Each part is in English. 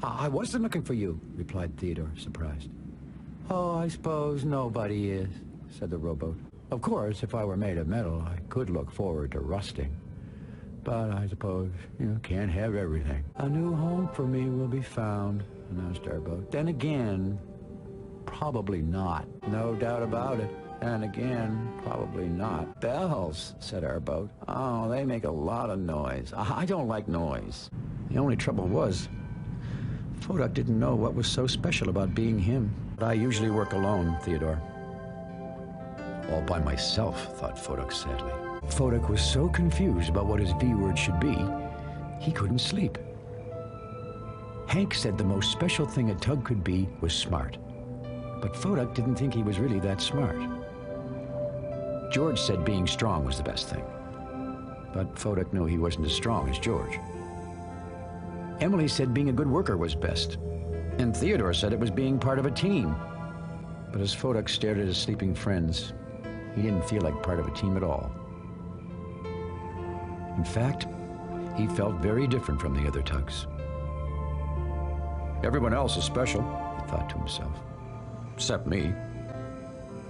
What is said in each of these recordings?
I wasn't looking for you, replied Theodore, surprised. Oh, I suppose nobody is, said the rowboat. Of course, if I were made of metal, I could look forward to rusting. But I suppose you can't have everything. A new home for me will be found, announced our boat. Then again, probably not. No doubt about it. And again, probably not. Bells, said our boat. Oh, they make a lot of noise. I don't like noise. The only trouble was, Fodak didn't know what was so special about being him. But I usually work alone, Theodore. All by myself, thought Fodak sadly. Fodak was so confused about what his V-word should be, he couldn't sleep. Hank said the most special thing a tug could be was smart. But Fodak didn't think he was really that smart. George said being strong was the best thing. But Fodak knew he wasn't as strong as George. Emily said being a good worker was best. And Theodore said it was being part of a team. But as Fodak stared at his sleeping friends, he didn't feel like part of a team at all. In fact, he felt very different from the other tugs. Everyone else is special, he thought to himself. Except me.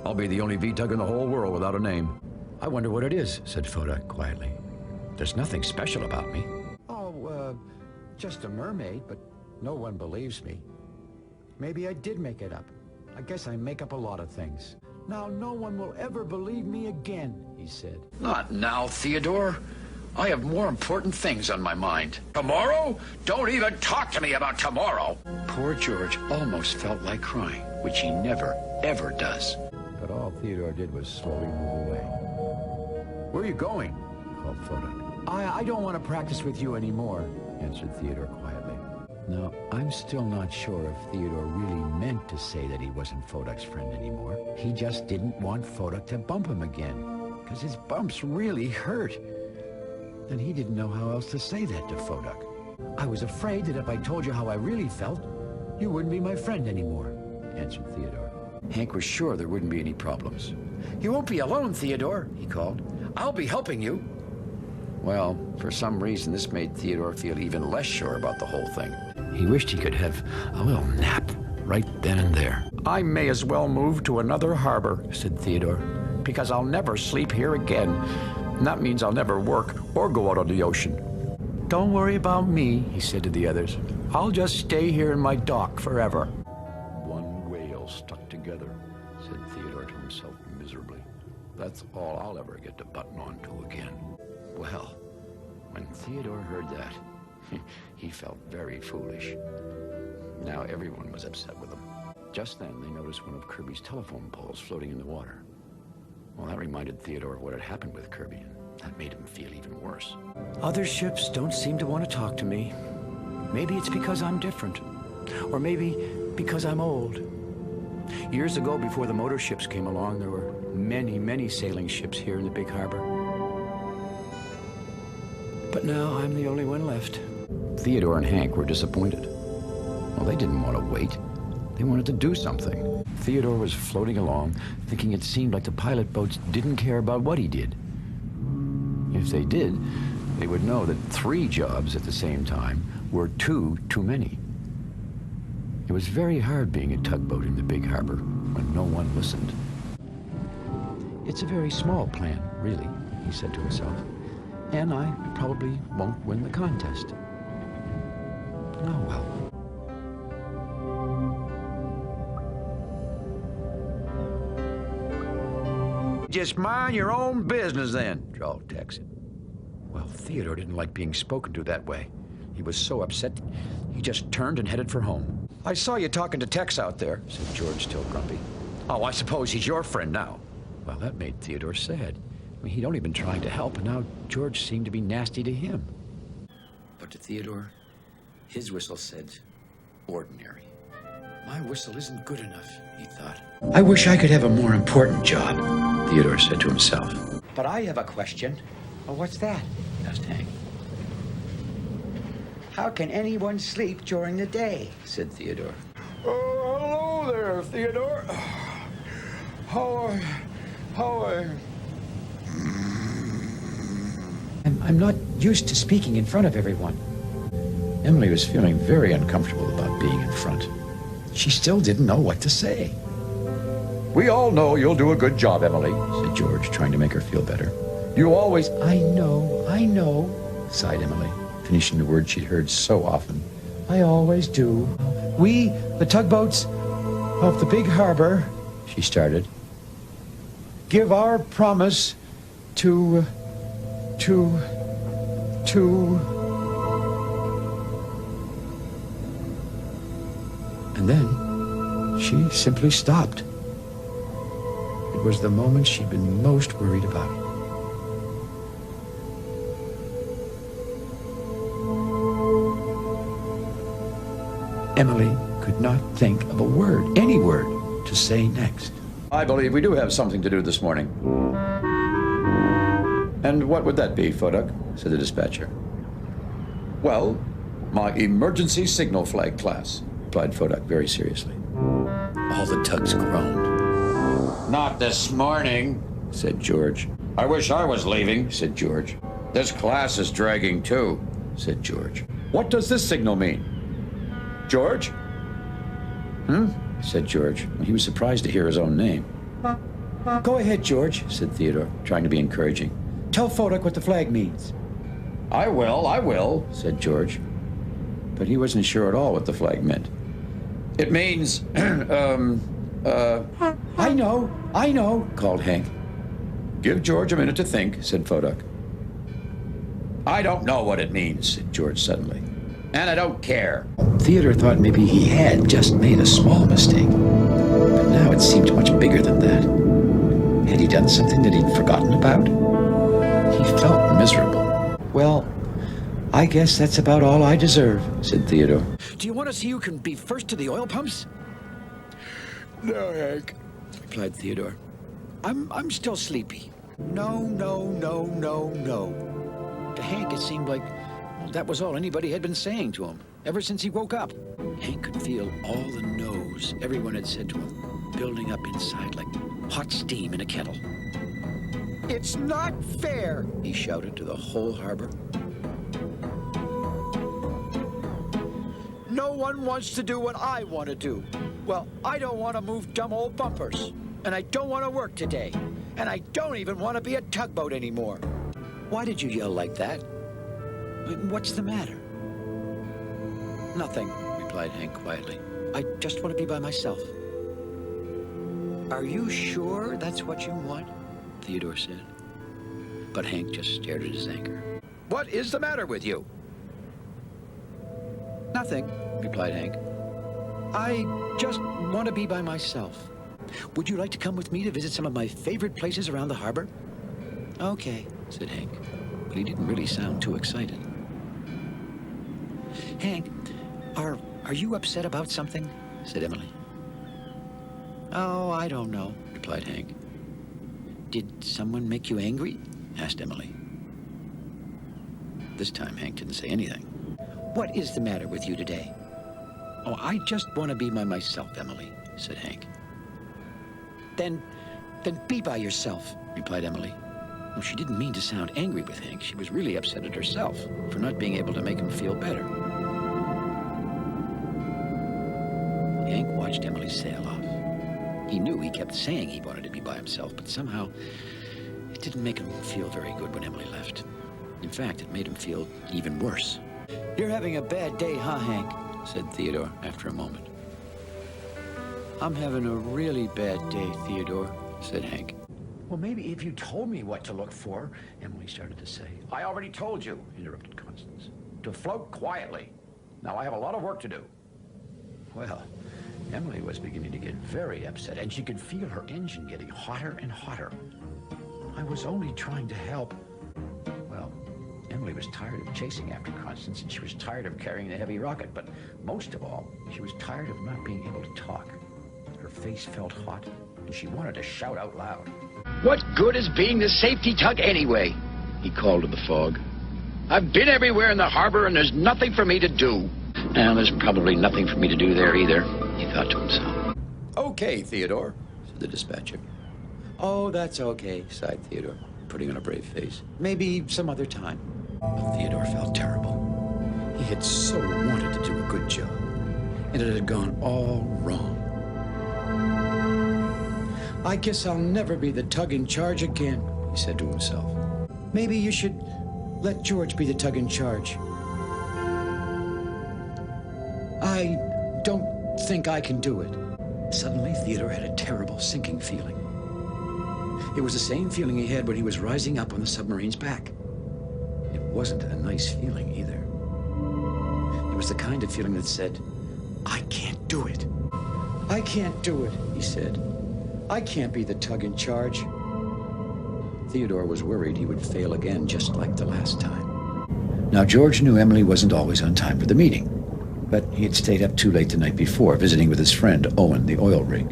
I'll be the only V-tug in the whole world without a name. I wonder what it is, said Fodak quietly. There's nothing special about me. Oh, just a mermaid, but no one believes me. Maybe I did make it up. I guess I make up a lot of things. Now no one will ever believe me again, he said. Not now, Theodore. I have more important things on my mind. Tomorrow? Don't even talk to me about tomorrow. Poor George almost felt like crying, which he never, ever does. But all Theodore did was slowly move away. Where are you going? Called Fodak. I don't want to practice with you anymore, answered Theodore quietly. Now, I'm still not sure if Theodore really meant to say that he wasn't Fodak's friend anymore. He just didn't want Fodak to bump him again, because his bumps really hurt. And he didn't know how else to say that to Fodak. I was afraid that if I told you how I really felt, you wouldn't be my friend anymore, answered Theodore. Hank was sure there wouldn't be any problems. You won't be alone, Theodore, he called. I'll be helping you. Well, for some reason, this made Theodore feel even less sure about the whole thing. He wished he could have a little nap right then and there. I may as well move to another harbor, said Theodore, because I'll never sleep here again. And that means I'll never work or go out on the ocean. Don't worry about me, he said to the others. I'll just stay here in my dock forever. One whale stuck together, said Theodore to himself miserably. That's all I'll ever get to button onto again. Well, when Theodore heard that, he felt very foolish. Now everyone was upset with him. Just then, they noticed one of Kirby's telephone poles floating in the water. Well, that reminded Theodore of what had happened with Kirby, and that made him feel even worse. Other ships don't seem to want to talk to me. Maybe it's because I'm different. Or maybe because I'm old. Years ago, before the motor ships came along, there were many, many sailing ships here in the big harbor. But now I'm the only one left. Theodore and Hank were disappointed. Well, they didn't want to wait. They wanted to do something. Theodore was floating along, thinking it seemed like the pilot boats didn't care about what he did. If they did, they would know that 3 jobs at the same time were 2 too many. It was very hard being a tugboat in the big harbor when no one listened. It's a very small plan, really, he said to himself. And I probably won't win the contest. Oh, well. Just mind your own business, then, drawled Tex. Well, Theodore didn't like being spoken to that way. He was so upset, he just turned and headed for home. I saw you talking to Tex out there, said George, still grumpy. Oh, I suppose he's your friend now. Well, that made Theodore sad. I mean, he'd only been trying to help, and now George seemed to be nasty to him. But to Theodore, his whistle said, ordinary. My whistle isn't good enough, he thought. I wish I could have a more important job, Theodore said to himself. But I have a question. Well, what's that? Asked Hank. How can anyone sleep during the day? Said Theodore. Oh, hello there, Theodore. I'm not used to speaking in front of everyone. Emily was feeling very uncomfortable about being in front. She still didn't know what to say. We all know you'll do a good job, Emily, said George, trying to make her feel better. You always... I know, sighed Emily, finishing the word she'd heard so often. I always do. We, the tugboats of the big harbor, she started, give our promise to... And then she simply stopped. It was the moment she'd been most worried about. Emily could not think of a word, any word, to say next. I believe we do have something to do this morning. And what would that be, Fodak? Said the dispatcher. Well, my emergency signal flag class, replied Fodak very seriously. All the tugs groaned. Not this morning, said George. I wish I was leaving, said George. This class is dragging too, said George. What does this signal mean? George? Said George. He was surprised to hear his own name. Go ahead, George, said Theodore, trying to be encouraging. Tell Fodak what the flag means. I will, said George. But he wasn't sure at all what the flag meant. It means, I know, called Hank. Give George a minute to think, said Fodak. I don't know what it means, said George suddenly. And I don't care. Theodore thought maybe he had just made a small mistake. But now it seemed much bigger than that. Had he done something that he'd forgotten about? He felt miserable. Well, I guess that's about all I deserve, said Theodore. Do you want to see who can be first to the oil pumps? No, Hank, replied Theodore. I'm still sleepy. No. To Hank, it seemed like that was all anybody had been saying to him ever since he woke up. Hank could feel all the no's everyone had said to him building up inside like hot steam in a kettle. It's not fair, he shouted to the whole harbor. No one wants to do what I want to do. Well, I don't want to move dumb old bumpers. And I don't want to work today. And I don't even want to be a tugboat anymore. Why did you yell like that? What's the matter? Nothing, replied Hank quietly. I just want to be by myself. Are you sure that's what you want? Theodore said. But Hank just stared at his anchor. What is the matter with you? Nothing, replied Hank. I just want to be by myself. Would you like to come with me to visit some of my favorite places around the harbor? Okay, said Hank, but he didn't really sound too excited. Hank, are you upset about something? Said Emily. Oh, I don't know, replied Hank. Did someone make you angry? Asked Emily. This time Hank didn't say anything. What is the matter with you today? Oh, I just want to be by myself, Emily, said Hank. Then be by yourself, replied Emily. Well, she didn't mean to sound angry with Hank. She was really upset at herself for not being able to make him feel better. Hank watched Emily sail off. He knew he kept saying he wanted to be by himself, but somehow it didn't make him feel very good when Emily left. In fact, it made him feel even worse. You're having a bad day, huh, Hank? Said Theodore after a moment. I'm having a really bad day, Theodore, said Hank. Well, maybe if you told me what to look for, Emily started to say. I already told you, interrupted Constance, to float quietly. Now I have a lot of work to do. Well, Emily was beginning to get very upset, and she could feel her engine getting hotter and hotter. I was only trying to help. Well, Emily was tired of chasing after Constance, and she was tired of carrying the heavy rocket, but most of all, she was tired of not being able to talk. Her face felt hot, and she wanted to shout out loud. What good is being the safety tug anyway? He called to the fog. I've been everywhere in the harbor, and there's nothing for me to do. Now, there's probably nothing for me to do there either, he thought to himself. Okay, Theodore, said the dispatcher. Oh, that's okay, sighed Theodore, putting on a brave face. Maybe some other time. Well, Theodore felt terrible. He had so wanted to do a good job, and it had gone all wrong. I guess I'll never be the tug in charge again, he said to himself. Maybe you should let George be the tug in charge. I don't think I can do it. Suddenly, Theodore had a terrible sinking feeling. It was the same feeling he had when he was rising up on the submarine's back. It wasn't a nice feeling either. It was the kind of feeling that said, I can't do it. I can't do it, he said. I can't be the tug in charge. Theodore was worried he would fail again, just like the last time. Now, George knew Emily wasn't always on time for the meeting, but he had stayed up too late the night before, visiting with his friend Owen, the oil rig.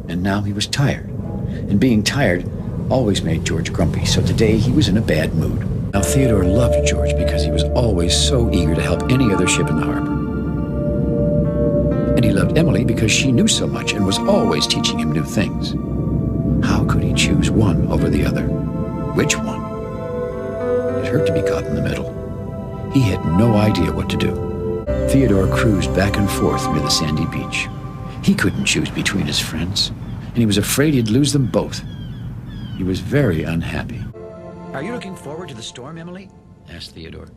And now he was tired. And being tired always made George grumpy, so today he was in a bad mood. Now, Theodore loved George because he was always so eager to help any other ship in the harbor. And he loved Emily because she knew so much and was always teaching him new things. How could he choose one over the other? Which one? It hurt to be caught in the middle. He had no idea what to do. Theodore cruised back and forth near the sandy beach. He couldn't choose between his friends, and he was afraid he'd lose them both. He was very unhappy. Are you looking forward to the storm, Emily? Asked Theodore.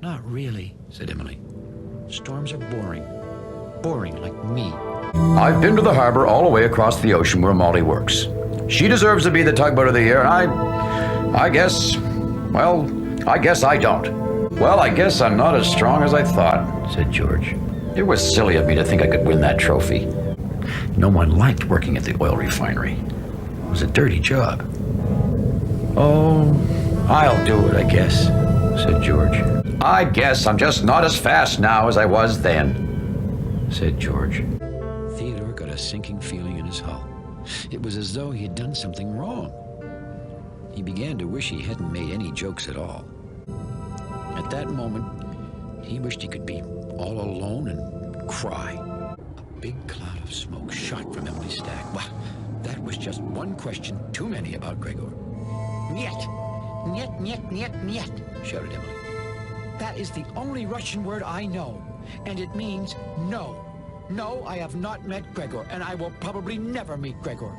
Not really, said Emily. Storms are boring. Boring like me. I've been to the harbor all the way across the ocean where Molly works. She deserves to be the tugboat of the year, and I guess I don't. Well, I guess I'm not as strong as I thought, said George. It was silly of me to think I could win that trophy. No one liked working at the oil refinery. It was a dirty job. Oh, I'll do it, I guess, said George. I guess I'm just not as fast now as I was then, said George. Theodore got a sinking feeling in his hull. It was as though he had done something wrong. He began to wish he hadn't made any jokes at all. At that moment, he wished he could be all alone and cry. A big cloud of smoke shot from Emily's stack. Well, that was just one question too many about Gregor. Niet, niet, niet, niet, niet, shouted Emily. That is the only Russian word I know, and it means no. No, I have not met Gregor, and I will probably never meet Gregor.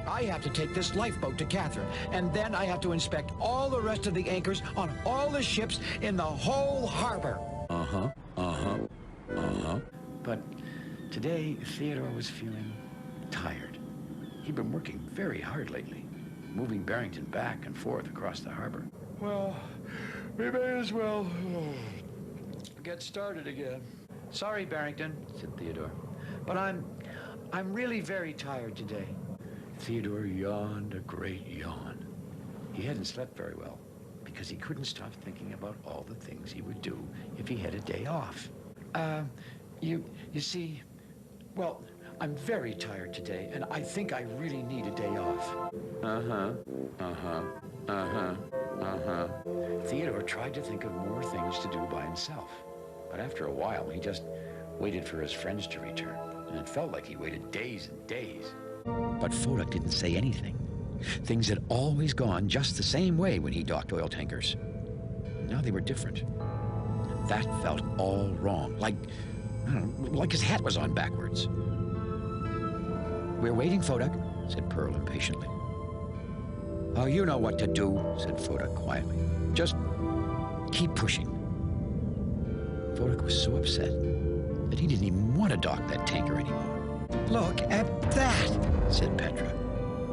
I have to take this lifeboat to Catherine, and then I have to inspect all the rest of the anchors on all the ships in the whole harbor. But today, Theodore was feeling tired. He'd been working very hard lately, moving Barrington back and forth across the harbor. Well, we may as well get started again. Sorry, Barrington, said Theodore, but I'm really very tired today. Theodore yawned a great yawn. He hadn't slept very well because he couldn't stop thinking about all the things he would do if he had a day off. You see, well, I'm very tired today, and I think I really need a day off. Theodore tried to think of more things to do by himself, but after a while, he just waited for his friends to return, and it felt like he waited days and days. But Fodak didn't say anything. Things had always gone just the same way when he docked oil tankers. Now they were different. And that felt all wrong, like his hat was on backwards. We're waiting, Fodak, said Pearl impatiently. Oh, you know what to do, said Fodak quietly. Just keep pushing. Fodak was so upset that he didn't even want to dock that tanker anymore. Look at that, said Petra.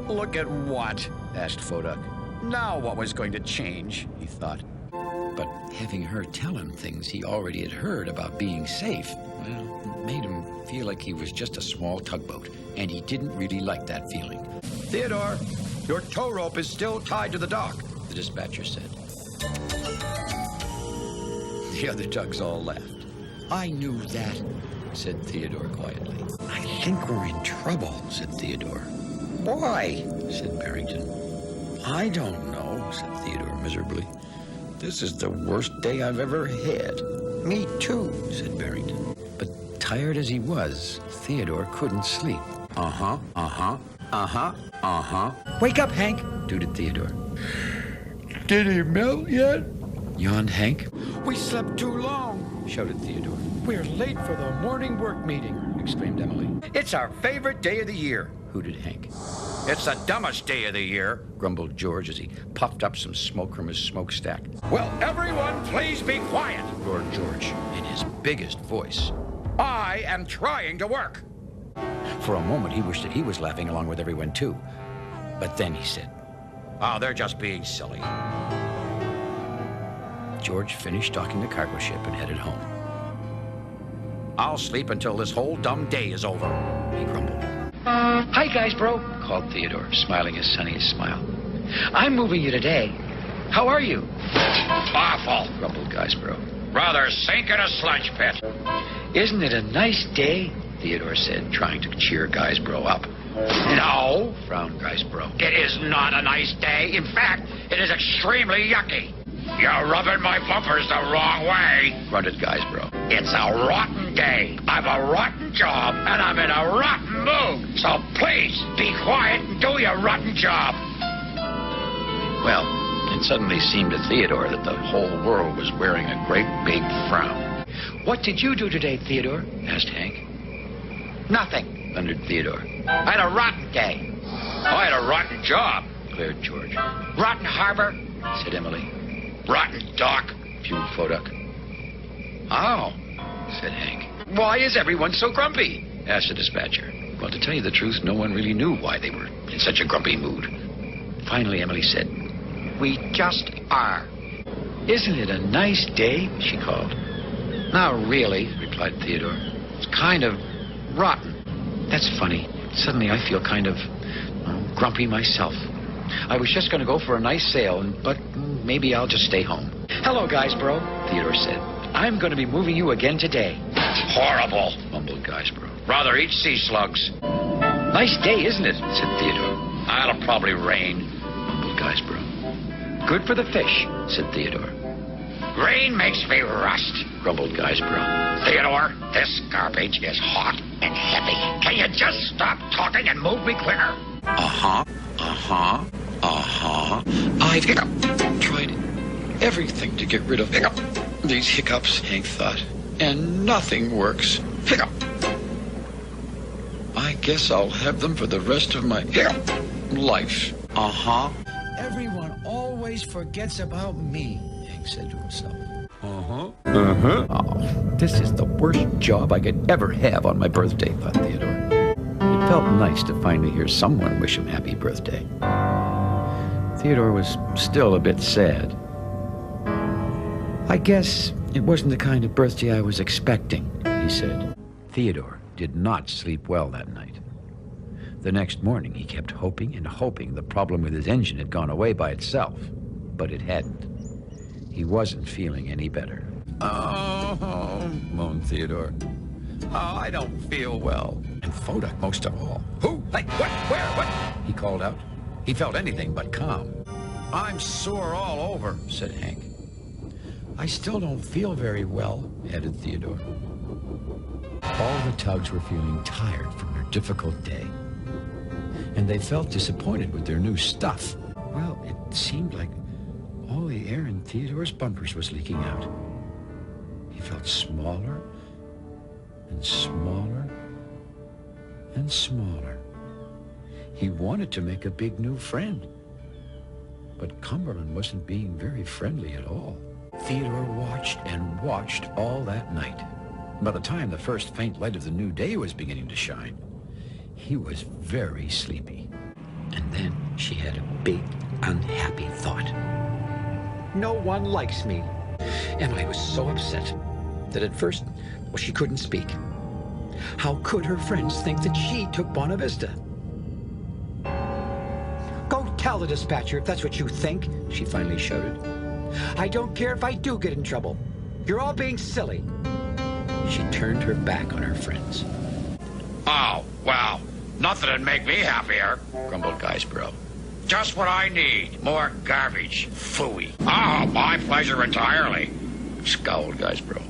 Look at what? Asked Fodak. Now what was going to change, he thought. But having her tell him things he already had heard about being safe, well, it made him feel like he was just a small tugboat, and he didn't really like that feeling. Theodore, your tow rope is still tied to the dock, the dispatcher said. The other tugs all laughed. I knew that, said Theodore quietly. I think we're in trouble, said Theodore. Why? Said Barrington. I don't know, said Theodore miserably. This is the worst day I've ever had. Me too, said Barrington. But tired as he was, Theodore couldn't sleep. Wake up, Hank, tooted Theodore. Did he melt yet? yawned Hank. We slept too long, shouted Theodore. We're late for the morning work meeting, exclaimed Emily. It's our favorite day of the year, hooted Hank. It's the dumbest day of the year, grumbled George as he puffed up some smoke from his smokestack. Well, everyone, please be quiet, roared George in his biggest voice. I am trying to work. For a moment, he wished that he was laughing along with everyone, too. But then he said, oh, they're just being silly. George finished docking the cargo ship and headed home. I'll sleep until this whole dumb day is over, he grumbled. Hi, guys, bro, called Theodore, smiling his sunniest smile. I'm moving you today. How are you? Awful, grumbled Guysbro. Rather sink in a sludge pit. Isn't it a nice day? Theodore said, trying to cheer Guysbro up. No, frowned Guysbro. it is not a nice day. In fact, it is extremely yucky. You're rubbing my bumpers the wrong way, grunted Guysbro. It's a rotten day. I've a rotten job, and I'm in a rotten mood. So please, be quiet and do your rotten job. Well, it suddenly seemed to Theodore that the whole world was wearing a great big frown. What did you do today, Theodore? Asked Hank. Nothing, thundered Theodore. I had a rotten day. I had a rotten job, declared George. Rotten harbor, said Emily. Rotten dock, fumed Foduck. Oh, said Hank. Why is everyone so grumpy? Asked the dispatcher. Well, to tell you the truth, no one really knew why they were in such a grumpy mood. Finally, Emily said, we just are. Isn't it a nice day? She called. Not really, replied Theodore. It's kind of rotten. That's funny. Suddenly I feel kind of grumpy myself. I was just going to go for a nice sail, but maybe I'll just stay home. Hello, Guysbro, Theodore said. I'm going to be moving you again today. Horrible, mumbled Guysbro. Rather eat sea slugs. Nice day, isn't it? Said Theodore. It'll probably rain, mumbled Guysbro. Good for the fish, said Theodore. Rain makes me rust, grumbled Guysbro. Theodore, this garbage is hot and heavy. Can you just stop talking and move me quicker? I've tried everything to get rid of these hiccups, Hank thought, and nothing works. I guess I'll have them for the rest of my life. Everyone always forgets about me, Hank said to himself. Oh, this is the worst job I could ever have on my birthday, thought Theodore. It felt nice to finally hear someone wish him happy birthday. Theodore was still a bit sad. I guess it wasn't the kind of birthday I was expecting, he said. Theodore did not sleep well that night. The next morning, he kept hoping and hoping the problem with his engine had gone away by itself, but it hadn't. He wasn't feeling any better. Oh, moaned Theodore. Oh, I don't feel well. And Foduck most of all. Who? Like, what? Where? What? He called out. He felt anything but calm. I'm sore all over, said Hank. I still don't feel very well, added Theodore. All the tugs were feeling tired from their difficult day, and they felt disappointed with their new stuff. Well, it seemed like all the air in Theodore's bumpers was leaking out. He felt smaller and smaller and smaller. He wanted to make a big new friend, but Cumberland wasn't being very friendly at all. Theodore watched and watched all that night. By the time the first faint light of the new day was beginning to shine, he was very sleepy. And then she had a big, unhappy thought. No one likes me. Emily was so upset that at first, she couldn't speak. How could her friends think that she took Buena Vista? Go tell the dispatcher if that's what you think, she finally shouted. I don't care if I do get in trouble. You're all being silly. She turned her back on her friends. Oh, well, nothing'd make me happier, grumbled Guysbro. Just what I need. More garbage. Phooey. Oh, my pleasure entirely, scowled Guysbro.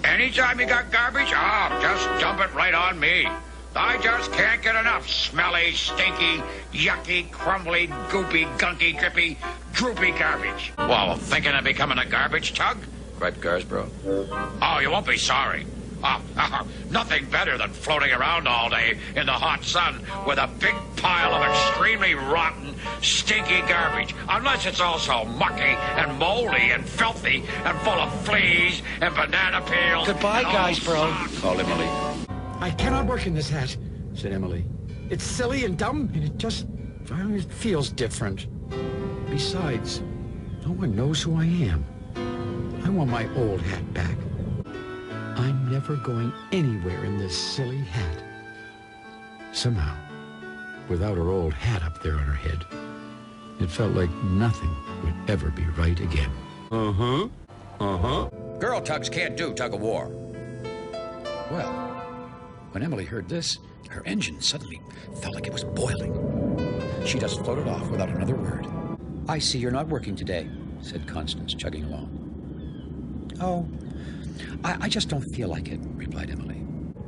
Anytime you got garbage, just dump it right on me. I just can't get enough smelly, stinky, yucky, crumbly, goopy, gunky, drippy, droopy garbage. Well, thinking of becoming a garbage tug? Cried Garsborough. Oh, you won't be sorry. Nothing better than floating around all day in the hot sun with a big pile of extremely rotten, stinky garbage. Unless it's also mucky and moldy and filthy and full of fleas and banana peels. Goodbye, guys, bro. Called Emily. I cannot work in this hat, said Emily. It's silly and dumb, and it feels different. Besides, no one knows who I am. I want my old hat back. I'm never going anywhere in this silly hat. Somehow, without her old hat up there on her head, it felt like nothing would ever be right again. Girl tugs can't do tug-of-war. Well, when Emily heard this, her engine suddenly felt like it was boiling. She just floated off without another word. I see you're not working today, said Constance, chugging along. Oh, I just don't feel like it, replied Emily.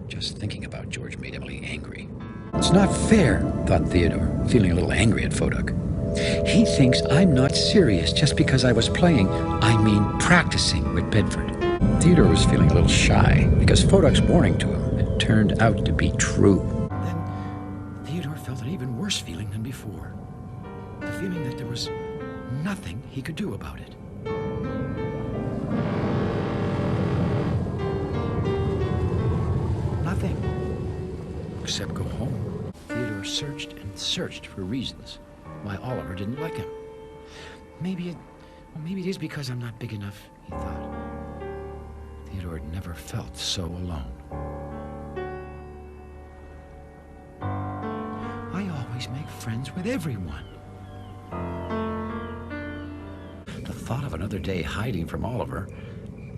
Just thinking about George made Emily angry. It's not fair, thought Theodore, feeling a little angry at Foduck. He thinks I'm not serious just because I was practicing with Bedford. Theodore was feeling a little shy because Foduck's warning to him had turned out to be true. Then Theodore felt an even worse feeling than before. The feeling that there was nothing he could do about it. Nothing. Except go home. Theodore searched and searched for reasons why Oliver didn't like him. Maybe it is because I'm not big enough, he thought. Theodore had never felt so alone. I always make friends with everyone. The thought of another day hiding from Oliver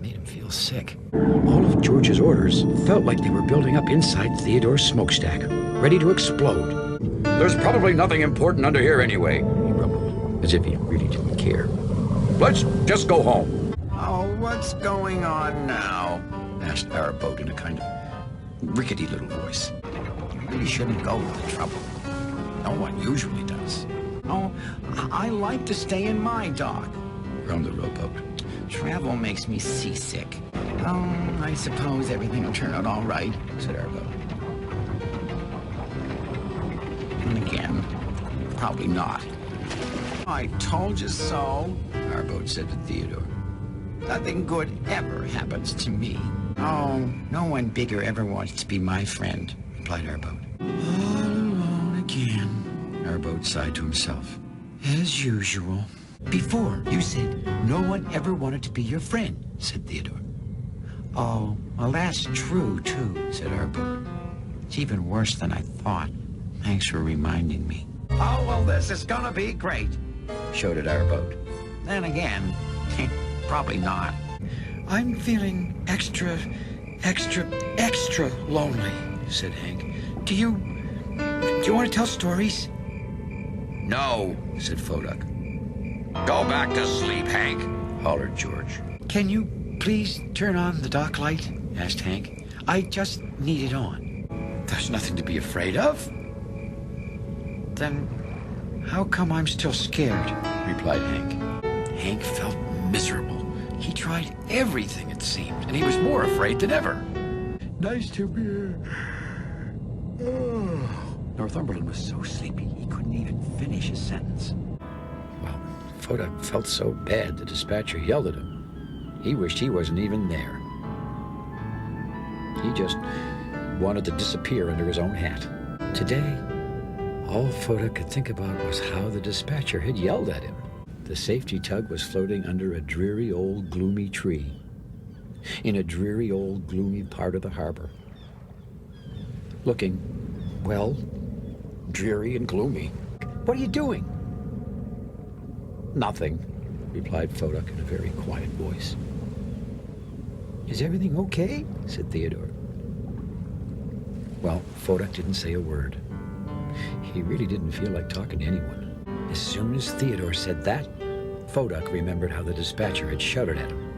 made him feel sick. All of George's orders felt like they were building up inside Theodore's smokestack, ready to explode. There's probably nothing important under here anyway, he rumbled, as if he really didn't care. Let's just go home. Oh, what's going on now? Asked our boat in a kind of rickety little voice. You really shouldn't go to the trouble. No one usually does. Oh, I like to stay in my dock, groaned the rowboat. Travel makes me seasick. Oh, I suppose everything will turn out all right, said our boat. And again, probably not. I told you so, our boat said to Theodore. Nothing good ever happens to me. Oh, no one bigger ever wants to be my friend, replied our boat. All alone again, our boat sighed to himself. As usual. Before, you said no one ever wanted to be your friend, said Theodore. Oh, well, that's true, too, said our boat. It's even worse than I thought. Thanks for reminding me. Oh, well, this is gonna be great, shouted our boat. Then again, probably not. I'm feeling extra lonely, said Hank. Do you want to tell stories? No, said Foduck. Go back to sleep, Hank, hollered George. Can you please turn on the dock light? Asked Hank. I just need it on. There's nothing to be afraid of. Then how come I'm still scared? Replied Hank. Hank felt miserable. He tried everything, it seemed, and he was more afraid than ever. Nice to be here. Northumberland was so sleepy he couldn't even finish his sentence. Well, Foduck felt so bad the dispatcher yelled at him. He wished he wasn't even there. He just wanted to disappear under his own hat. Today, all Foduck could think about was how the dispatcher had yelled at him. The safety tug was floating under a dreary old gloomy tree in a dreary old gloomy part of the harbor. Looking, well, dreary and gloomy. What are you doing? Nothing, replied Foduck in a very quiet voice. Is everything okay? Said Theodore. Well, Foduck didn't say a word. He really didn't feel like talking to anyone. As soon as Theodore said that, Foduck remembered how the dispatcher had shouted at him.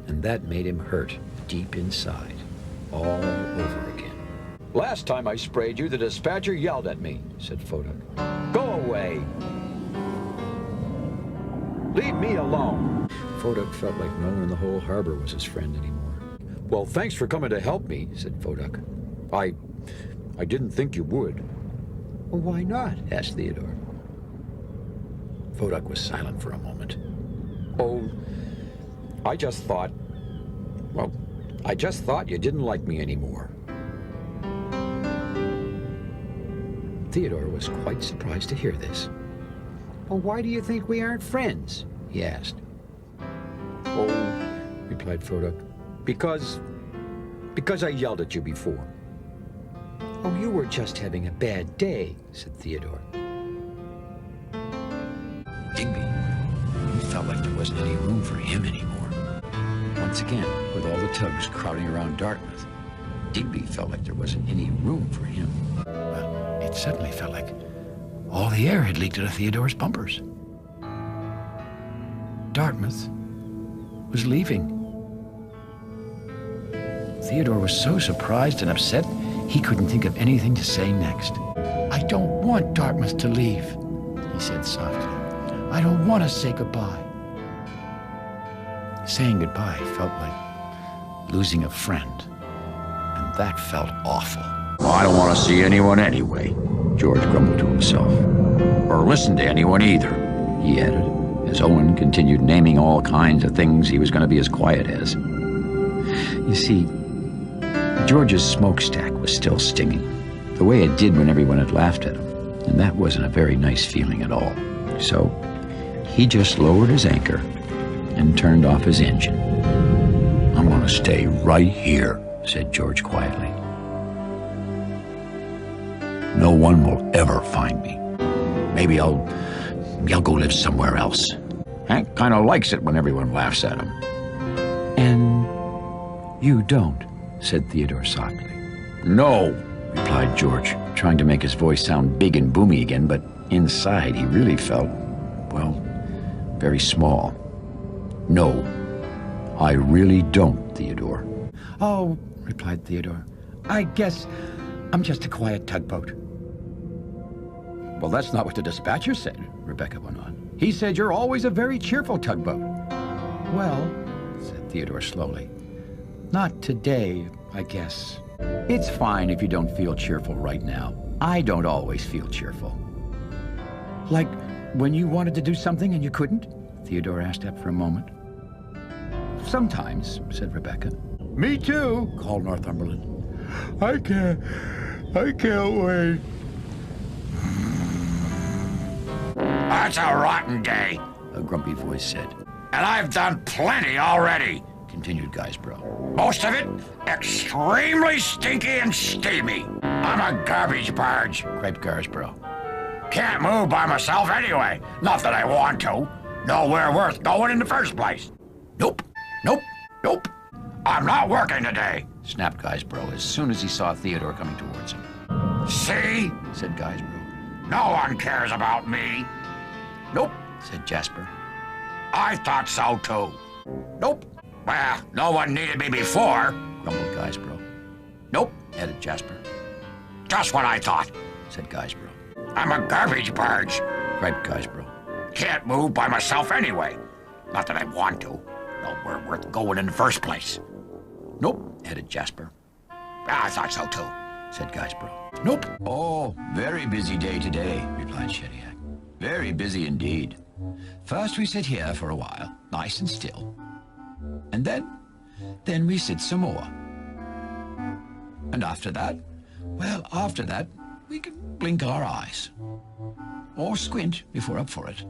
And that made him hurt deep inside, all over again. Last time I sprayed you, the dispatcher yelled at me, said Fodak. Go away. Leave me alone. Fodak felt like no one in the whole harbor was his friend anymore. Well, thanks for coming to help me, said Fodak. I didn't think you would. Well, why not? Asked Theodore. Fodak was silent for a moment. Oh, I just thought you didn't like me anymore. Theodore was quite surprised to hear this. Well, why do you think we aren't friends? He asked. Oh, replied Fodak, because I yelled at you before. Oh, you were just having a bad day, said Theodore. Digby, he felt like there wasn't any room for him anymore. Once again, with all the tugs crowding around Dartmouth, Digby felt like there wasn't any room for him. Well, it suddenly felt like all the air had leaked out of Theodore's bumpers. Dartmouth was leaving. Theodore was so surprised and upset, he couldn't think of anything to say next. I don't want Dartmouth to leave, he said softly. I don't want to say goodbye. Saying goodbye felt like losing a friend, and that felt awful. Well, I don't want to see anyone anyway, George grumbled to himself. Or listen to anyone either, he added, as Owen continued naming all kinds of things he was going to be as quiet as. You see, George's smokestack was still stinging, the way it did when everyone had laughed at him, and that wasn't a very nice feeling at all. So he just lowered his anchor and turned off his engine. I'm going to stay right here, said George quietly. No one will ever find me. Maybe I'll go live somewhere else. Hank kind of likes it when everyone laughs at him. And you don't, said Theodore softly. No, replied George, trying to make his voice sound big and boomy again, but inside he really felt, well, very small. no, I really don't, Theodore. Oh, replied Theodore, I guess I'm just a quiet tugboat. Well, that's not what the dispatcher said, Rebecca went on. He said you're always a very cheerful tugboat. Well, said Theodore slowly, not today, I guess. It's fine if you don't feel cheerful right now. I don't always feel cheerful. Like when you wanted to do something and you couldn't? Theodore asked after a moment. Sometimes, said Rebecca. Me too, called Northumberland. I can't wait. That's a rotten day, A grumpy voice said. and I've done plenty already, Continued Guysborough. most of it extremely stinky and steamy. I'm a garbage barge. Griped Guysborough. Can't move by myself anyway. Not that I want to. Nowhere worth going in the first place. Nope, nope, nope, I'm not working today. snapped Guysborough as soon as he saw Theodore coming towards him. See? Said Guysborough. No one cares about me. Nope, said Jasper. I thought so too. Nope, Well, no one needed me before. grumbled Guysborough. Nope, added Jasper. Just what I thought. Said Guysborough. I'm a garbage barge. Griped Guysborough. Can't move by myself anyway. Not that I want to. Nowhere worth going in the first place. Nope, added Jasper. I thought so too. Said Guysborough. Nope. Oh, very busy day today, replied Shediac. Very busy indeed. First we sit here for a while, nice and still. And then we sit some more. And after that, we can blink our eyes. Or squint if we're up for it.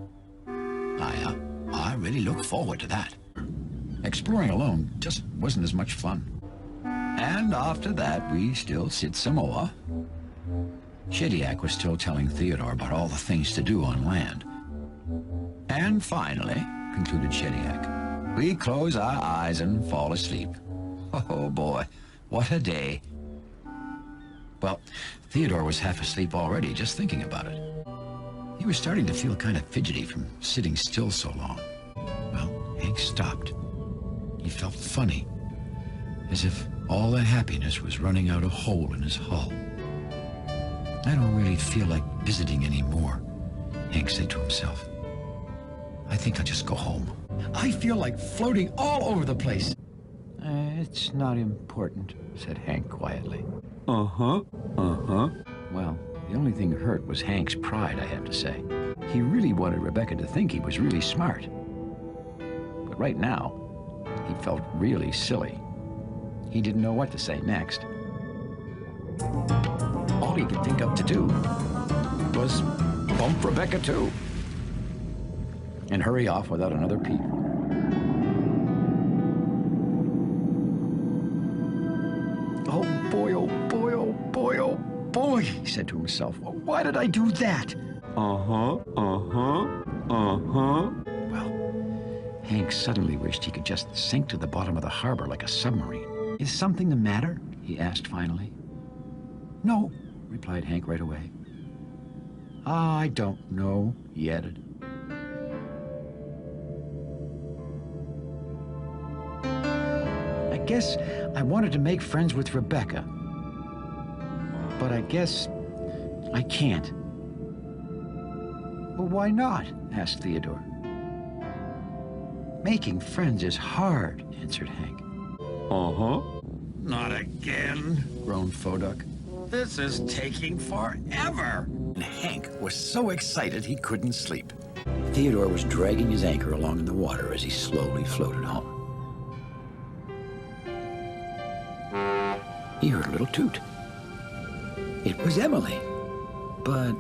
I really look forward to that. Exploring alone just wasn't as much fun. And after that, we still sit some more. Shediac was still telling Theodore about all the things to do on land. And finally, concluded Shediac, we close our eyes and fall asleep. Oh boy, what a day. Well, Theodore was half asleep already just thinking about it. He was starting to feel kind of fidgety from sitting still so long. Well, Hank stopped. He felt funny, as if all the happiness was running out a hole in his hull. I don't really feel like visiting anymore, Hank said to himself. I think I'll just go home. I feel like floating all over the place. It's not important, said Hank quietly. Well, the only thing hurt was Hank's pride, I have to say. He really wanted Rebecca to think he was really smart. But right now, he felt really silly. He didn't know what to say next. All he could think of to do was bump Rebecca too, and hurry off without another peep. Oh boy, oh boy, oh boy, oh boy, he said to himself. Well, why did I do that? Well, Hank suddenly wished he could just sink to the bottom of the harbor like a submarine. Is something the matter? He asked finally. No, replied Hank right away. I don't know, he added. I guess I wanted to make friends with Rebecca, but I guess I can't. Well, why not? Asked Theodore. Making friends is hard, answered Hank. Not again, groaned Foduck. This is taking forever. And Hank was so excited he couldn't sleep. Theodore was dragging his anchor along in the water as he slowly floated home. He heard a little toot. It was Emily. But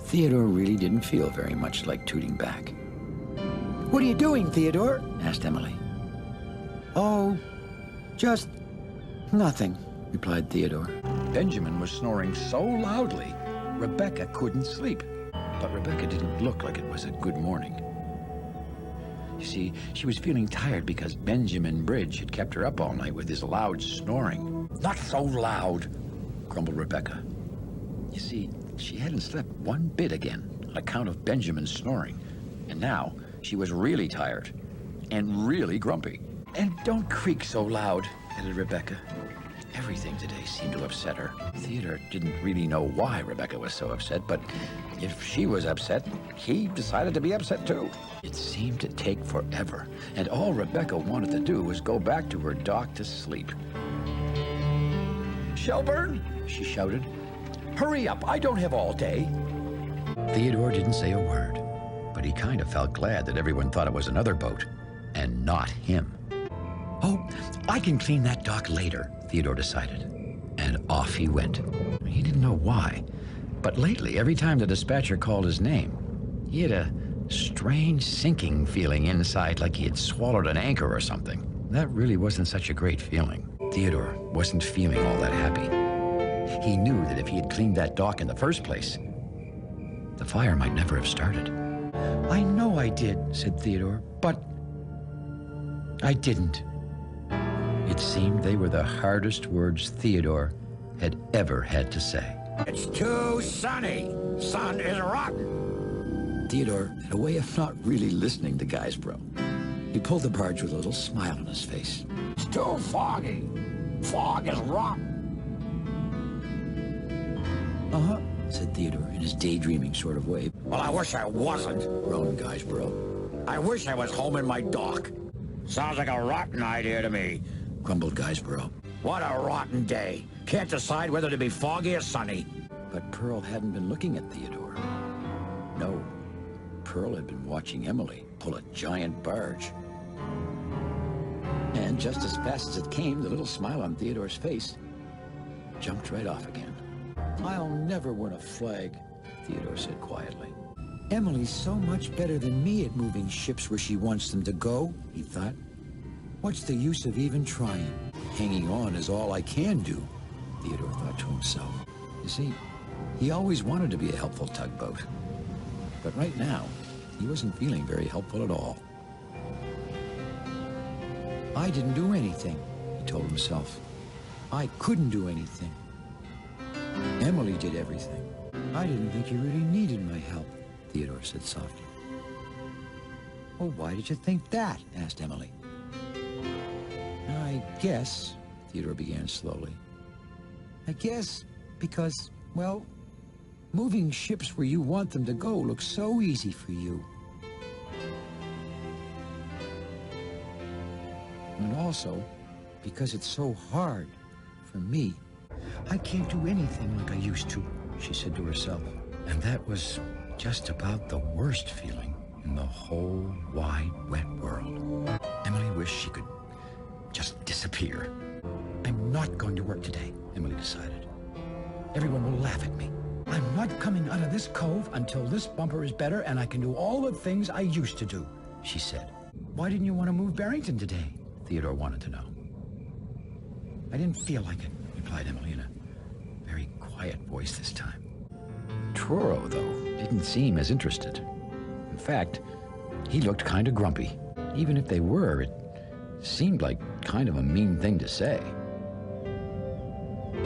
Theodore really didn't feel very much like tooting back. What are you doing, Theodore? Asked Emily. Oh, just nothing, replied Theodore. Benjamin was snoring so loudly, Rebecca couldn't sleep. But Rebecca didn't look like it was a good morning. You see, she was feeling tired because Benjamin Bridge had kept her up all night with his loud snoring. Not so loud, grumbled Rebecca. You see, she hadn't slept one bit again on account of Benjamin's snoring. And now she was really tired and really grumpy. And don't creak so loud, added Rebecca. Everything today seemed to upset her. Theodore didn't really know why Rebecca was so upset, but if she was upset, he decided to be upset too. It seemed to take forever, and all Rebecca wanted to do was go back to her dock to sleep. Shelburne, she shouted. Hurry up, I don't have all day. Theodore didn't say a word, but he kind of felt glad that everyone thought it was another boat, and not him. Oh, I can clean that dock later, Theodore decided. And off he went. He didn't know why, but lately, every time the dispatcher called his name, he had a strange sinking feeling inside, like he had swallowed an anchor or something. That really wasn't such a great feeling. Theodore wasn't feeling all that happy. He knew that if he had cleaned that dock in the first place, the fire might never have started. I know I did, said Theodore, but I didn't. It seemed they were the hardest words Theodore had ever had to say. It's too sunny. Sun is rotten. Theodore had a way of not really listening to Guysborough. He pulled the barge with a little smile on his face. It's too foggy. Fog is rotten. Said Theodore in his daydreaming sort of way. Well, I wish I wasn't, groaned Guysborough. I wish I was home in my dock. Sounds like a rotten idea to me, grumbled Guysborough. What a rotten day. Can't decide whether to be foggy or sunny. But Pearl hadn't been looking at Theodore. No, Pearl had been watching Emily pull a giant barge. And just as fast as it came, the little smile on Theodore's face jumped right off again. I'll never win a flag, Theodore said quietly. Emily's so much better than me at moving ships where she wants them to go, he thought. What's the use of even trying? Hanging on is all I can do, Theodore thought to himself. You see, he always wanted to be a helpful tugboat. But right now, he wasn't feeling very helpful at all. I didn't do anything, he told himself. I couldn't do anything. Emily did everything. I didn't think you really needed my help, Theodore said softly. Well, why did you think that? Asked Emily. I guess, Theodore began slowly. I guess because, well, moving ships where you want them to go looks so easy for you. And also, because it's so hard for me. I can't do anything like I used to, she said to herself. And that was just about the worst feeling in the whole wide, wet world. Emily wished she could just disappear. I'm not going to work today, Emily decided. Everyone will laugh at me. I'm not coming out of this cove until this bumper is better and I can do all the things I used to do, she said. Why didn't you want to move Barrington today? Theodore wanted to know. I didn't feel like it, replied Emily in a very quiet voice this time. Truro, though, didn't seem as interested. In fact, he looked kind of grumpy. Even if they were, it seemed like kind of a mean thing to say.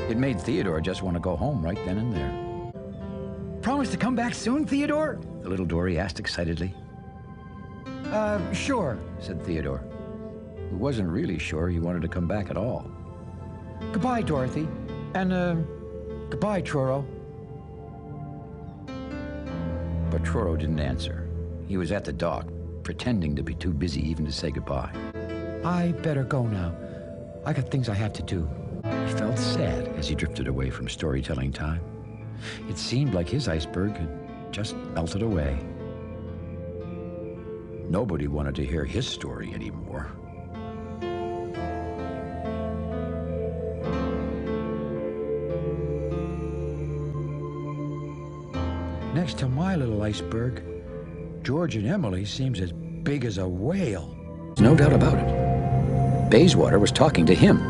It made Theodore just want to go home right then and there. Promise to come back soon, Theodore? The little Dory asked excitedly. Sure, said Theodore, who wasn't really sure he wanted to come back at all. Goodbye, Dorothy. And, goodbye, Truro. But Truro didn't answer. He was at the dock, pretending to be too busy even to say goodbye. I better go now. I got things I have to do. He felt sad as he drifted away from storytelling time. It seemed like his iceberg had just melted away. Nobody wanted to hear his story anymore. Next to my little iceberg, George and Emily seems as big as a whale. No doubt about it. Bayswater was talking to him.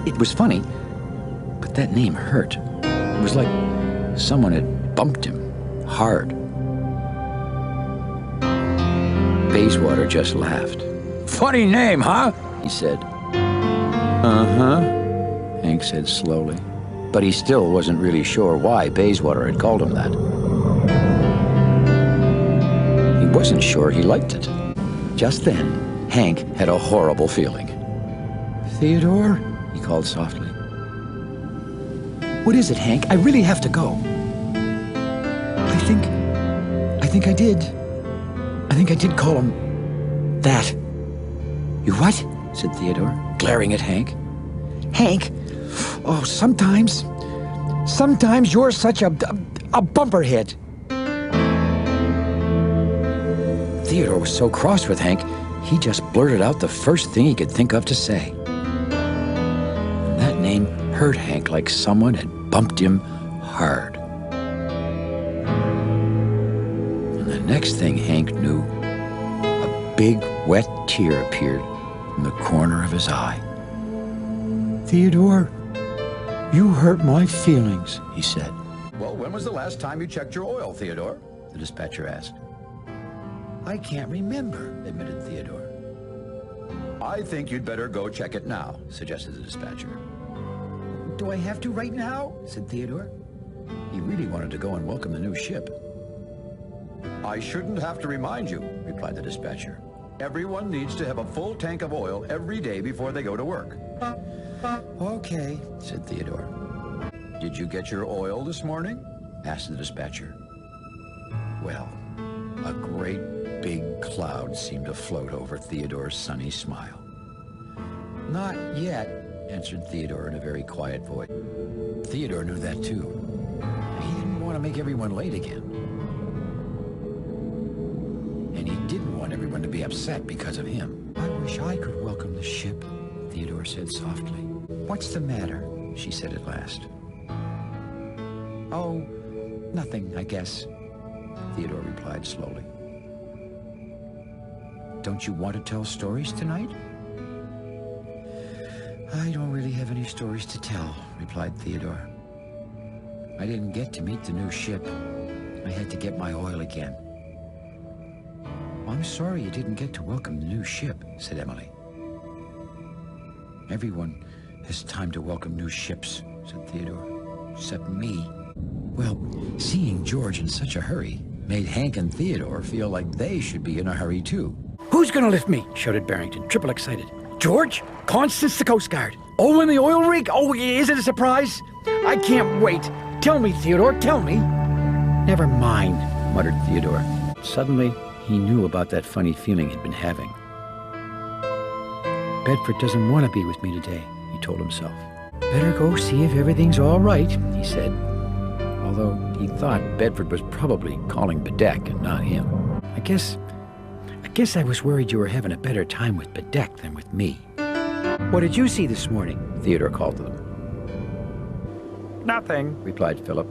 It was funny, but that name hurt. It was like someone had bumped him hard. Bayswater just laughed. Funny name, huh? He said. Uh-huh, Hank said slowly. But he still wasn't really sure why Bayswater had called him that. He wasn't sure he liked it. Just then, Hank had a horrible feeling. Theodore? He called softly. What is it, Hank? I really have to go. I think I did. I think I did call him that. You what? Said Theodore, glaring at Hank. Hank? Oh, sometimes you're such a bumperhead. Theodore was so cross with Hank, he just blurted out the first thing he could think of to say. And that name hurt Hank like someone had bumped him hard. And the next thing Hank knew, a big wet tear appeared in the corner of his eye. Theodore, you hurt my feelings, he said. Well, when was the last time you checked your oil, Theodore? The dispatcher asked. I can't remember, admitted Theodore. I think you'd better go check it now, suggested the dispatcher. Do I have to right now? Said Theodore. He really wanted to go and welcome the new ship. I shouldn't have to remind you, replied the dispatcher. Everyone needs to have a full tank of oil every day before they go to work. Okay, said Theodore. Did you get your oil this morning? Asked the dispatcher. Well, a great big cloud seemed to float over Theodore's sunny smile. Not yet, answered Theodore in a very quiet voice. Theodore knew that too. He didn't want to make everyone late again. And he didn't want everyone to be upset because of him. I wish I could welcome the ship, Theodore said softly. What's the matter? She said at last. Oh, nothing, I guess, Theodore replied slowly. Don't you want to tell stories tonight? I don't really have any stories to tell, replied Theodore. I didn't get to meet the new ship. I had to get my oil again. I'm sorry you didn't get to welcome the new ship, said Emily. Everyone has time to welcome new ships, said Theodore, except me. Well, seeing George in such a hurry made Hank and Theodore feel like they should be in a hurry too. Who's gonna lift me? Shouted Barrington, triple excited. George, Constance the Coast Guard. Owen the oil rig. Oh, is it a surprise? I can't wait. Tell me, Theodore, tell me. Never mind, muttered Theodore. Suddenly, he knew about that funny feeling he'd been having. Bedford doesn't want to be with me today, he told himself. Better go see if everything's all right, he said. Although he thought Bedford was probably calling Bedeck and not him. I guess I was worried you were having a better time with Bedeck than with me. What did you see this morning? Theodore called to them. Nothing, Replied Philip.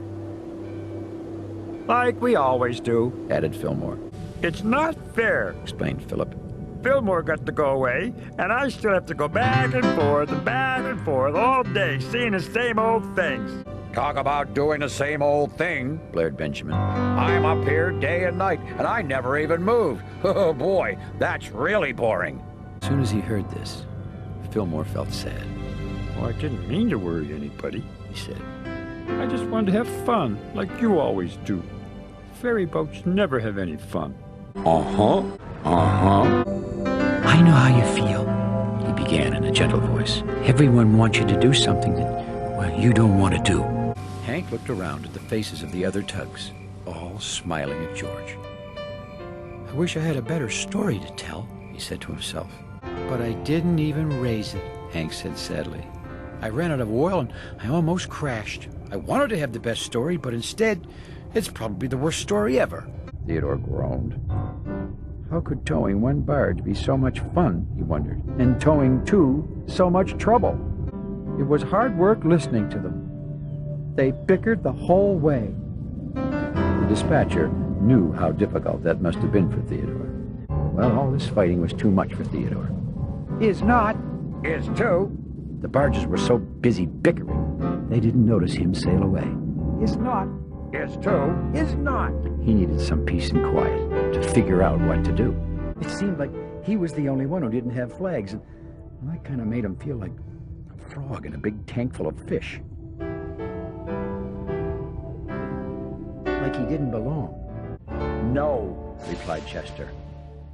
like we always do. Added Fillmore. It's not fair. Explained Philip. Fillmore got to go away, and I still have to go back and forth all day, seeing the same old things. Talk about doing the same old thing, Blared Benjamin. I'm up here day and night, and I never even move. Oh boy, that's really boring. As soon as he heard this, Fillmore felt sad. Well, I didn't mean to worry anybody, He said, I just wanted to have fun, like you always do. Ferry boats never have any fun. I know how you feel, he began in a gentle voice. Everyone wants you to do something that, well, you don't want to do. Hank looked around at the faces of the other tugs, all smiling at George. I wish I had a better story to tell, he said to himself. But I didn't even raise it, Hank said sadly. I ran out of oil and I almost crashed. I wanted to have the best story, but instead, it's probably the worst story ever. Theodore groaned. How could towing one barge be so much fun, he wondered, and towing two so much trouble? It was hard work listening to them. They bickered the whole way. The dispatcher knew how difficult that must have been for Theodore. Well, all this fighting was too much for Theodore. Is not. Is too. The barges were so busy bickering, they didn't notice him sail away. Is not. Is too. Is not. He needed some peace and quiet to figure out what to do. It seemed like he was the only one who didn't have flags, and that kind of made him feel like a frog in a big tank full of fish. Like he didn't belong. No, replied Chester.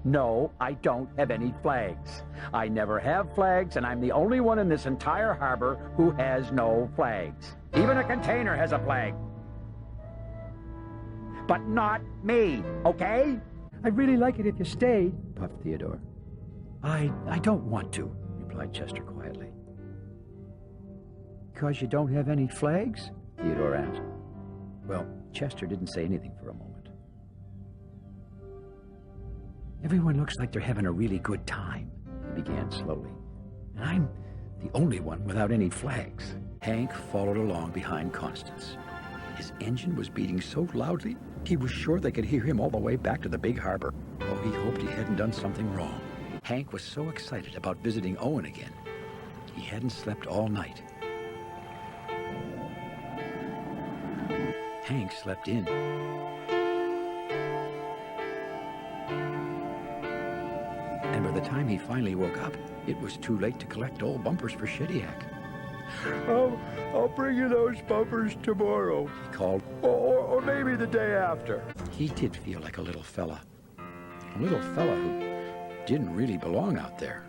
No, I don't have any flags. I never have flags, and I'm the only one in this entire harbor who has no flags. Even a container has a flag. But not me, okay? I'd really like it if you stayed, puffed Theodore. I don't want to, replied Chester quietly. Because you don't have any flags? Theodore asked. Well, Chester didn't say anything for a moment. Everyone looks like they're having a really good time, he began slowly. And I'm the only one without any flags. Hank followed along behind Constance. His engine was beating so loudly, he was sure they could hear him all the way back to the big harbor. Oh, he hoped he hadn't done something wrong. Hank was so excited about visiting Owen again. He hadn't slept all night. Hank slept in. And by the time he finally woke up, it was too late to collect old bumpers for Shediac. I'll bring you those bumpers tomorrow. He called. Or maybe the day after. He did feel like a little fella. A little fella who didn't really belong out there.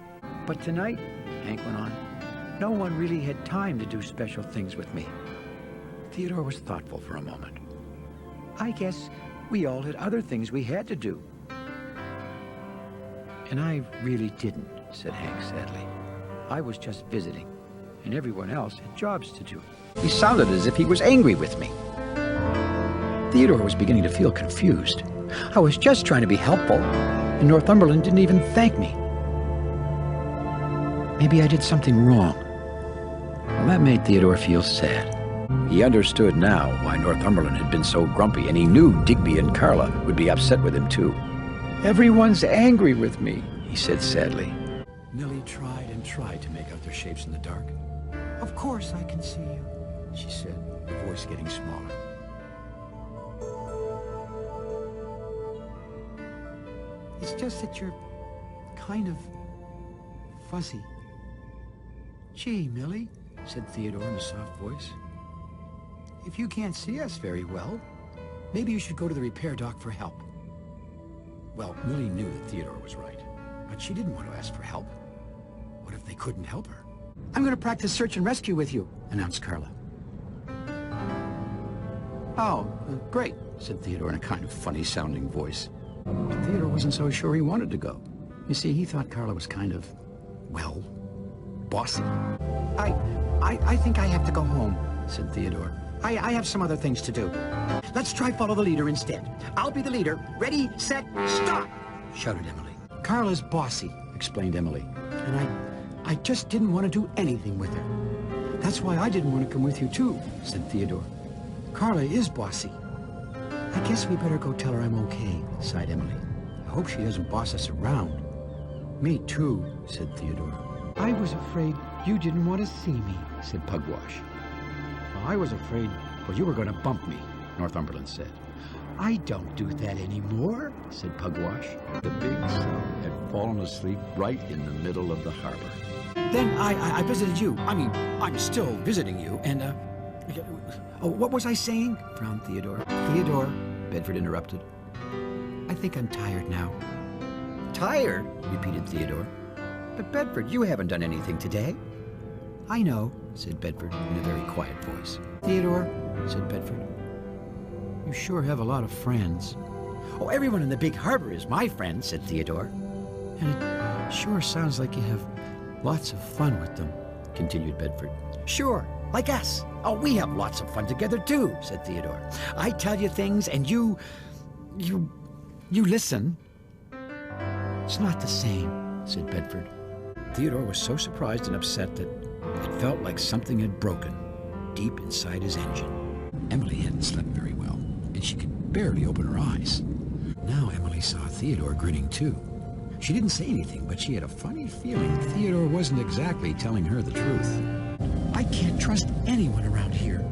But tonight, Hank went on, no one really had time to do special things with me. Theodore was thoughtful for a moment. I guess we all had other things we had to do. And I really didn't, said Hank sadly. I was just visiting, and everyone else had jobs to do. He sounded as if he was angry with me. Theodore was beginning to feel confused. I was just trying to be helpful, and Northumberland didn't even thank me. Maybe I did something wrong. Well, that made Theodore feel sad. He understood now why Northumberland had been so grumpy, and he knew Digby and Carla would be upset with him too. Everyone's angry with me, he said sadly. Millie tried and tried to make out their shapes in the dark. Of course I can see you, she said, her voice getting smaller. It's just that you're kind of fuzzy. Gee, Millie, said Theodore in a soft voice. If you can't see us very well, maybe you should go to the repair dock for help. Well, Millie knew that Theodore was right, but she didn't want to ask for help. What What if they couldn't help her? I'm going to practice search and rescue with you, announced Carla. Oh, great, said Theodore in a kind of funny-sounding voice. But Theodore wasn't so sure he wanted to go. You see, he thought Carla was kind of, well, bossy. I think I have to go home, said Theodore. I have some other things to do. Let's try follow the leader instead. I'll be the leader. Ready, set, stop, shouted Emily. Carla's bossy, explained Emily. And I just didn't want to do anything with her. That's why I didn't want to come with you too, said Theodore. Carla is bossy. I guess we better go tell her I'm okay, sighed Emily. I hope she doesn't boss us around. Me too, said Theodore. I was afraid you didn't want to see me, said Pugwash. Well, I was afraid, well, you were going to bump me, Northumberland said. I don't do that anymore, said Pugwash. The big sun had fallen asleep right in the middle of the harbor. Then I visited you. I mean, I'm still visiting you, and, oh, what was I saying? Frowned Theodore. Theodore, Bedford interrupted. I think I'm tired now. Tired? Repeated Theodore. But Bedford, you haven't done anything today. I know, said Bedford in a very quiet voice. Theodore, said Bedford, you sure have a lot of friends. Oh, everyone in the big harbor is my friend, said Theodore. And it sure sounds like you have lots of fun with them, continued Bedford. Sure, like us. Oh, we have lots of fun together too, said Theodore. I tell you things and you listen. It's not the same, said Bedford. Theodore was so surprised and upset that it felt like something had broken deep inside his engine. Emily hadn't slept very well, and she could barely open her eyes. Now Emily saw Theodore grinning too. She didn't say anything, but she had a funny feeling Theodore wasn't exactly telling her the truth. I can't trust anyone around here.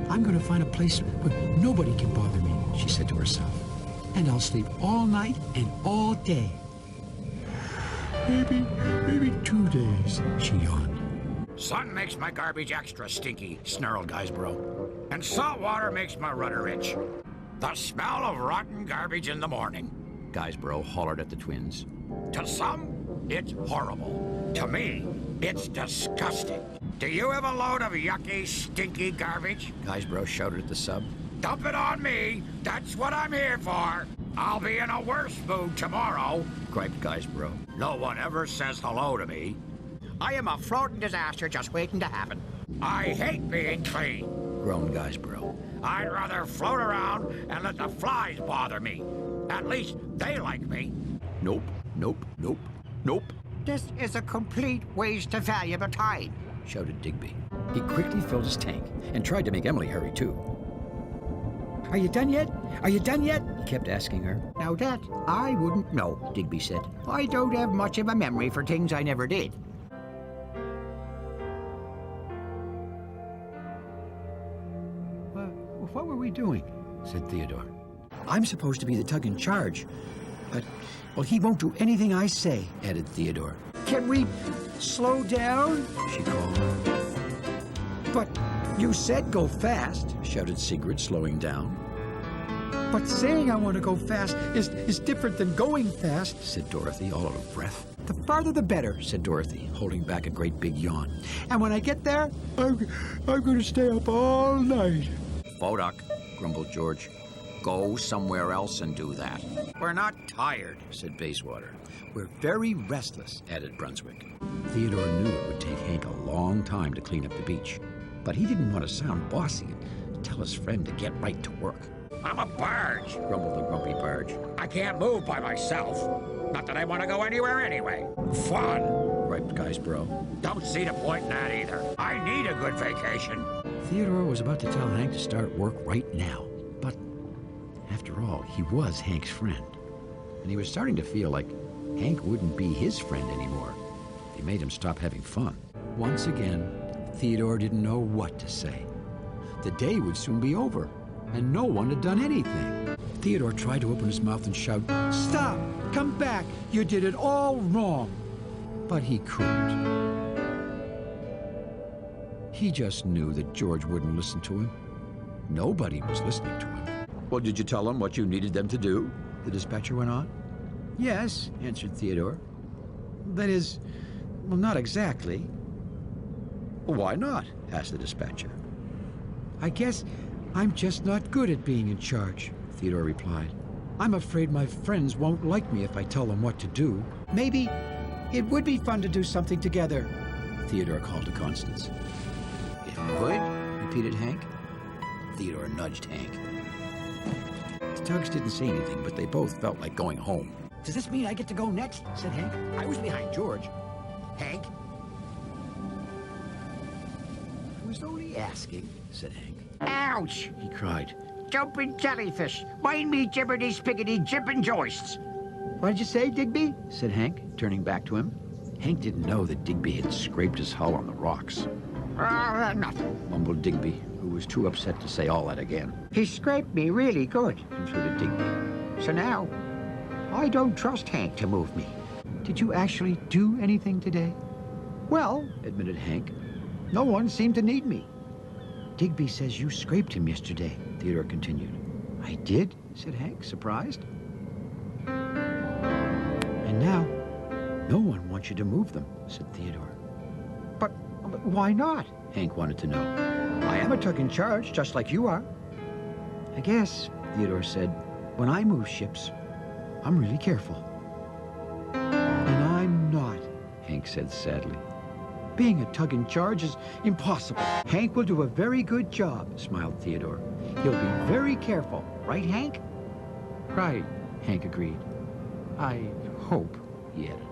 I'm going to find a place where nobody can bother me, she said to herself. And I'll sleep all night and all day. Maybe 2 days, she yawned. Sun makes my garbage extra stinky, snarled Guysborough. And salt water makes my rudder itch. The smell of rotten garbage in the morning. Guysborough hollered at the twins. To some, it's horrible. To me, it's disgusting. Do you have a load of yucky, stinky garbage? Guysborough shouted at the sub. Dump it on me. That's what I'm here for. I'll be in a worse mood tomorrow, griped Guysborough. No one ever says hello to me. I am a floating disaster just waiting to happen. I hate being clean, groaned Guysborough. I'd rather float around and let the flies bother me. At least they like me. Nope. This is a complete waste of valuable time, shouted Digby. He quickly filled his tank and tried to make Emily hurry too. Are you done yet? Are you done yet? He kept asking her. Now that I wouldn't know, Digby said. I don't have much of a memory for things I never did. What were we doing? Said Theodore. I'm supposed to be the tug in charge, but, well, he won't do anything I say, added Theodore. Can we slow down? She called. But you said go fast, shouted Sigrid, slowing down. But saying I want to go fast is different than going fast, said Dorothy, all out of breath. The farther the better, said Dorothy, holding back a great big yawn. And when I get there, I'm going to stay up all night. Foduck, grumbled George. Go somewhere else and do that. We're not tired, said Bayswater. We're very restless, added Brunswick. Theodore knew it would take Hank a long time to clean up the beach, but he didn't want to sound bossy and tell his friend to get right to work. I'm a barge, grumbled the grumpy barge. I can't move by myself. Not that I want to go anywhere anyway. Fun, griped Guysborough. Don't see the point in that either. I need a good vacation. Theodore was about to tell Hank to start work right now, but after all, he was Hank's friend. And he was starting to feel like Hank wouldn't be his friend anymore if he made him stop having fun. Once again, Theodore didn't know what to say. The day would soon be over, and no one had done anything. Theodore tried to open his mouth and shout, "Stop! Come back! You did it all wrong!" But he couldn't. He just knew that George wouldn't listen to him. Nobody was listening to him. Well, did you tell them what you needed them to do? The dispatcher went on. Yes, answered Theodore. That is, Well, not exactly. Well, why not? Asked the dispatcher. I guess I'm just not good at being in charge, Theodore replied. I'm afraid my friends won't like me if I tell them what to do. Maybe it would be fun to do something together, Theodore called to Constance. It would? Repeated Hank. Theodore nudged Hank. The Tugs didn't say anything, but they both felt like going home. Does this mean I get to go next? Said Hank. I was behind George. Hank? I was only asking, said Hank. Ouch! He cried. Jumping jellyfish. Mind me jibbity spiggity jipping joists. What did you say, Digby? Said Hank, turning back to him. Hank didn't know that Digby had scraped his hull on the rocks. Nothing. Mumbled Digby, who was too upset to say all that again. He scraped me really good. Concluded Digby. So now, I don't trust Hank to move me. Did you actually do anything today? Well, admitted Hank, no one seemed to need me. Digby says you scraped him yesterday, Theodore continued. I did, said Hank, surprised. And now, no one wants you to move them, said Theodore. But why not? Hank wanted to know. I am a tug in charge, just like you are. I guess, Theodore said, when I move ships, I'm really careful. And I'm not, Hank said sadly. Being a tug in charge is impossible. Hank will do a very good job, smiled Theodore. He'll be very careful, right, Hank? Right, Hank agreed. I hope, he added.